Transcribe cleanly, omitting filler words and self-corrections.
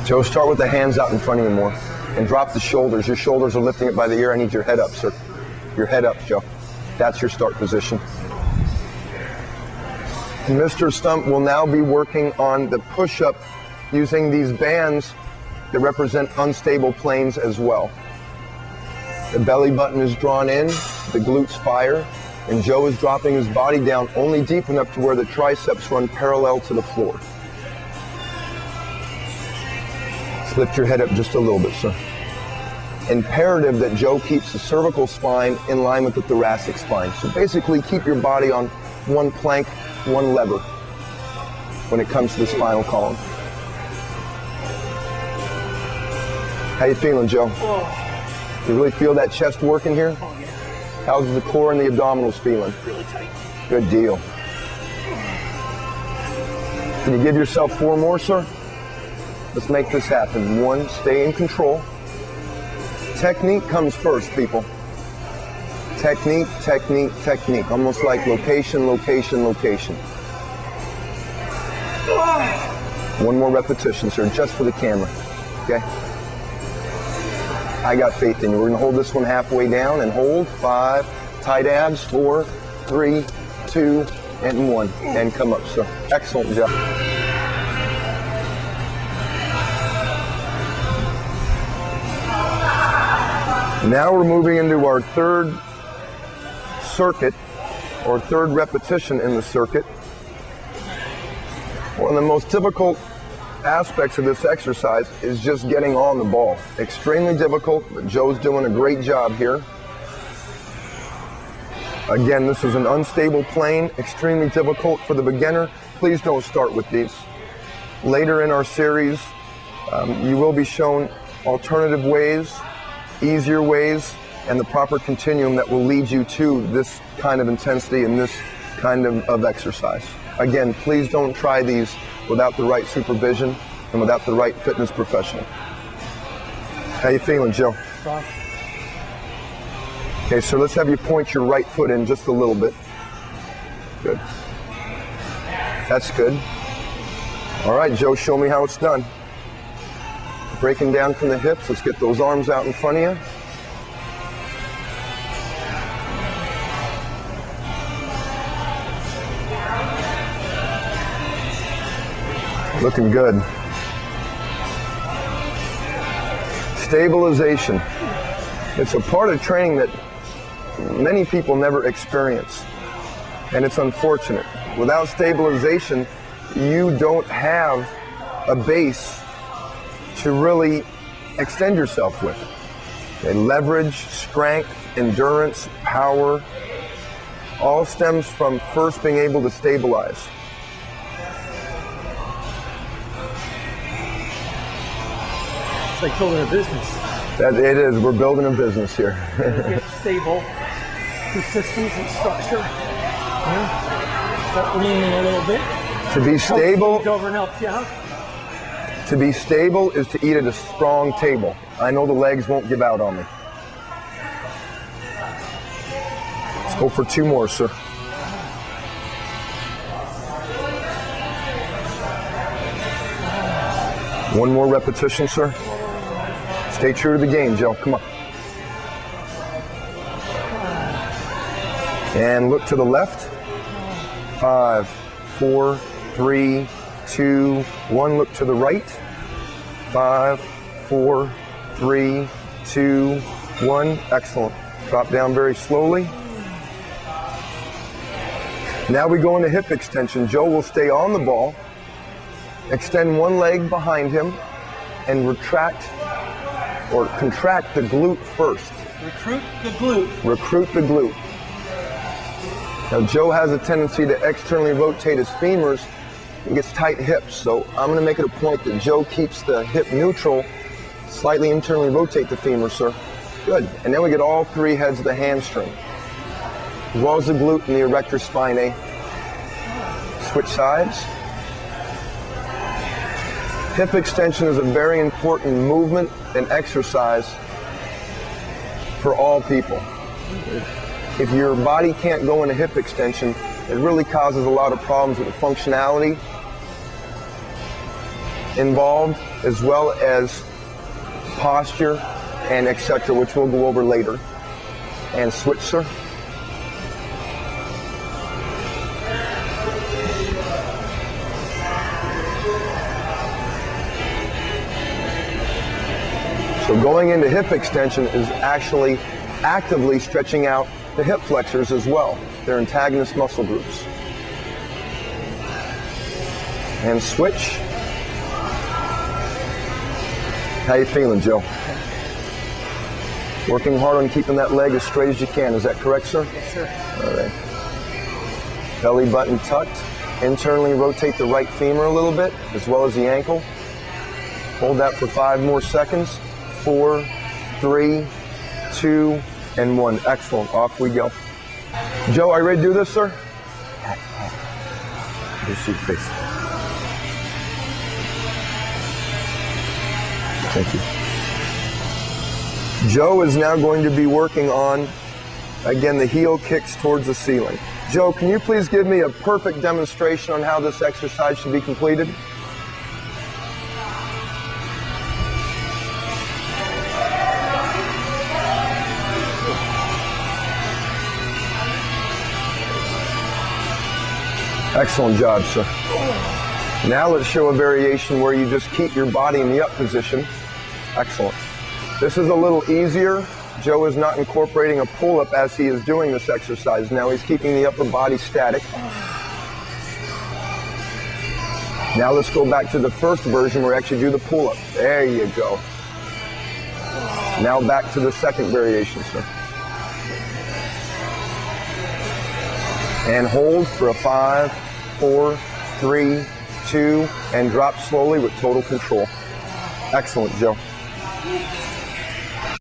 Joe, start with the hands out in front of you more. And drop the shoulders. Your shoulders are lifting it by the ear. I need your head up, sir. Your head up, Joe. That's your start position. Mr. Stump will now be working on the push-up using these bands that represent unstable planes as well. The belly button is drawn in, the glutes fire, and Joe is dropping his body down only deep enough to where the triceps run parallel to the floor. Let's lift your head up just a little bit, sir. Imperative that Joe keeps the cervical spine in line with the thoracic spine. So basically keep your body on one plank, one lever when it comes to the spinal column. How you feeling, Joe? You really feel that chest working here? Oh, yeah. How's the core and the abdominals feeling? Really tight. Good deal. Can you give yourself 4 more, sir? Let's make this happen. 1, stay in control. Technique comes first, people. Technique, technique, technique. Almost like location, location, location. 1 more repetition, sir, just for the camera. Okay? I got faith in you. We're going to hold this one halfway down and hold. 5, tight abs. 4, 3, 2, and 1. And come up, sir. Excellent job. Now we're moving into our 3rd circuit, or 3rd repetition in the circuit. One of the most difficult aspects of this exercise is just getting on the ball. Extremely difficult, but Joe's doing a great job here. Again, this is an unstable plane, extremely difficult for the beginner. Please don't start with these. Later in our series, you will be shown alternative ways, easier ways, and the proper continuum that will lead you to this kind of intensity and this kind of exercise. Again, please don't try these without the right supervision and without the right fitness professional. How you feeling, Joe? Fine. Okay, so let's have you point your right foot in just a little bit. Good. That's good. All right, Joe, show me how it's done. Breaking down from the hips. Let's get those arms out in front of you. Looking good. Stabilization. It's a part of training that many people never experience, and it's unfortunate. Without stabilization, you don't have a base to really extend yourself with. Okay, leverage, strength, endurance, power, all stems from first being able to stabilize. It's like building a business. That it is. We're building a business here. Get stable, consistency, and structure. Yeah. Start leaning a little bit. To be stable. Over and help you out. To be stable is to eat at a strong table. I know the legs won't give out on me. Let's go for 2 more, sir. One more repetition, sir. Stay true to the game, Joe. Come on. And look to the left. 5, 4, 3, 2, 1. Look to the right. 5, 4, 3, 2, 1. Excellent. Drop down very slowly. Now we go into hip extension. Joe will stay on the ball. Extend one leg behind him and retract or contract the glute first. Recruit the glute. Recruit the glute. Now Joe has a tendency to externally rotate his femurs and gets tight hips, so I'm going to make it a point that Joe keeps the hip neutral, slightly internally rotate the femur, sir. Good. And then we get all 3 heads of the hamstring, as well as the glute and the erector spinae. Switch sides. Hip extension is a very important movement and exercise for all people. If your body can't go into hip extension, it really causes a lot of problems with the functionality involved, as well as posture and etc., which we'll go over later. And switch, sir. So going into hip extension is actually actively stretching out the hip flexors as well. They're antagonist muscle groups. And switch. How you feeling, Joe? Working hard on keeping that leg as straight as you can. Is that correct, sir? Yes, sir. All right. Belly button tucked. Internally rotate the right femur a little bit, as well as the ankle. Hold that for 5 more seconds. 4, 3, 2, and 1. Excellent. Off we go. Joe, are you ready to do this, sir? Just see your face. Thank you. Joe is now going to be working on, again, the heel kicks towards the ceiling. Joe, can you please give me a perfect demonstration on how this exercise should be completed? Excellent job, sir. Now let's show a variation where you just keep your body in the up position. Excellent. This is a little easier. Joe is not incorporating a pull-up as he is doing this exercise. Now he's keeping the upper body static. Now let's go back to the first version where we actually do the pull-up. There you go. Now back to the second variation, sir. And hold for a 5, 4, 3, 2, and drop slowly with total control. Excellent, Joe.